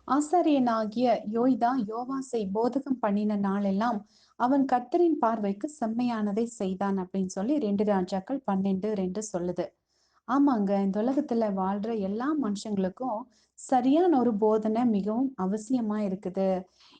ஆசாரியனாகிய யோய்தா யோவாசை போதகம் பண்ணின நாளெல்லாம் அவன் கர்த்தரின் பார்வைக்கு செம்மையானதை செய்தான் அப்படின்னு சொல்லி 2 ராஜாக்கள் 12:2 சொல்லுது. ஆமாங்க. இந்த உலகத்துல வாழ்ற எல்லா மனுஷங்களுக்கும் சரியான ஒரு போதனை மிகவும் அவசியமா இருக்குது.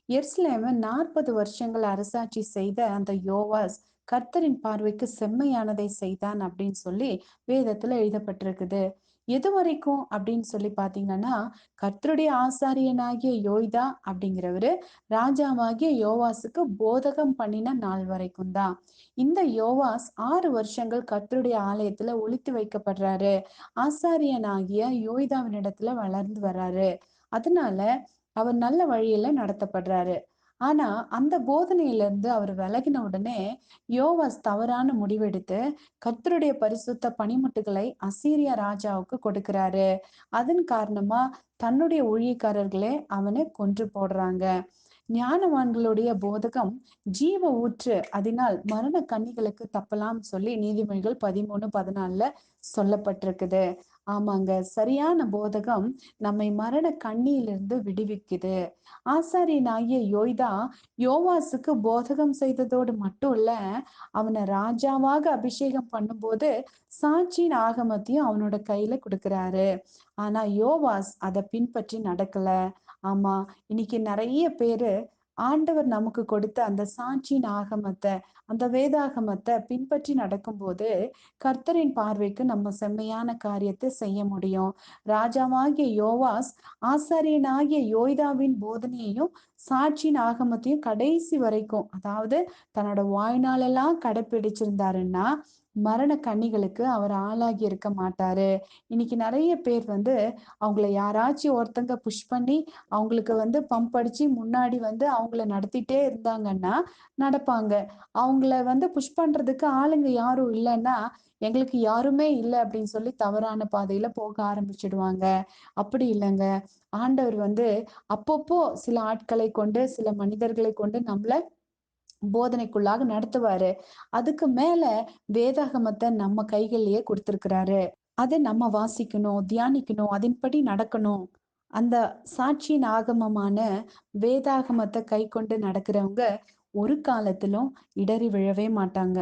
எருசலேம 40 வருஷங்கள் அரசாட்சி செய்த அந்த யோவாஸ் கர்த்தரின் பார்வைக்கு செம்மையானதை செய்தான் அப்படின்னு சொல்லி வேதத்துல எழுதப்பட்டிருக்குது. எதுவரைக்கும் அப்படின்னு சொல்லி பார்த்தீங்கன்னா, கர்த்தருடைய ஆசாரியனாகிய யோய்தா அப்படிங்கிறவரு ராஜாவாகிய யோவாசுக்கு போதகம் பண்ணின நாள் வரைக்கும் தான். இந்த யோவாஸ் 6 வருஷங்கள் கர்த்தருடைய ஆலயத்துல ஒளித்து வைக்கப்படுறாரு. ஆசாரியனாகிய யோய்தாவினிடத்துல வளர்ந்து வர்றாரு. அதனால அவர் நல்ல வழியில நடத்தப்படுறாரு. ஆனா அந்த போதனையிலிருந்து அவர் விலகின உடனே யோவாஸ் தவறான முடிவெடுத்து கர்த்தருடைய பரிசுத்த பணிமுட்டுகளை அசீரியா ராஜாவுக்கு கொடுக்கிறாரு. அதன் காரணமா தன்னுடைய ஊழியக்காரர்களே அவனை கொன்று போடுறாங்க. ஞானவான்களுடைய போதகம் ஜீவ ஊற்று, அதனால் மரண கண்ணிகளுக்கு தப்பலாம் சொல்லி நீதிமொழிகள் 13:14 சொல்லப்பட்டிருக்குது. ஆமாங்க, சரியான போதகம் நம்மை மரண கண்ணியிலிருந்து விடுவிக்குது. ஆசாரியனாகிய யோய்தா யோவாசுக்கு போதகம் செய்ததோடு மட்டும் இல்ல, அவனை ராஜாவாக அபிஷேகம் பண்ணும்போது சாட்சியின் ஆகமத்தையும் அவனோட கையில கொடுக்கிறாரு. ஆனா யோவாஸ் அதை பின்பற்றி நடக்கல. ஆமா, இன்னைக்கு நிறைய பேரு ஆண்டவர் நமக்கு கொடுத்த அந்த சாட்சியின் ஆகமத்தை, அந்த வேதாகமத்தை பின்பற்றி நடக்கும்போது கர்த்தரின் பார்வைக்கு நம்ம செம்மையான காரியத்தை செய்ய முடியும். ராஜாவாகிய யோவாஸ் ஆசாரியனாகிய யோய்தாவின் போதனையையும் சாட்சியின் ஆகமத்தையும் கடைசி வரைக்கும், அதாவது தன்னோட வாழ்நாளெல்லாம் கடைப்பிடிச்சிருந்தாருன்னா மரண கண்ணிகளுக்கு அவர் ஆளாகி இருக்க மாட்டாரு. இன்னைக்கு நிறைய பேர் அவங்கள யாராச்சும் ஒருத்தங்க புஷ் பண்ணி அவங்களுக்கு பம்ப் அடிச்சு முன்னாடி அவங்கள நடத்திட்டே இருந்தாங்கன்னா நடப்பாங்க. அவங்கள புஷ் பண்றதுக்கு ஆளுங்க யாரும் இல்லைன்னா எங்களுக்கு யாருமே இல்லை அப்படின்னு சொல்லி தவறான பாதையில போக ஆரம்பிச்சிடுவாங்க. அப்படி இல்லைங்க. ஆண்டவர் அப்பப்போ சில ஆட்களை கொண்டு, சில மனிதர்களை கொண்டு நம்மள போதனைக்குள்ளாக நடத்துவாரு. அதுக்கு மேல வேதாகமத்தை நம்ம கைகள்லயே கொடுத்திருக்கிறாரு. அத நம்ம வாசிக்கணும், தியானிக்கணும், அதன்படி நடக்கணும். அந்த சாட்சியின் ஆகமமான வேதாகமத்தை கைக்கொண்டு நடக்கிறவங்க ஒரு காலத்திலும் இடறி விழவே மாட்டாங்க.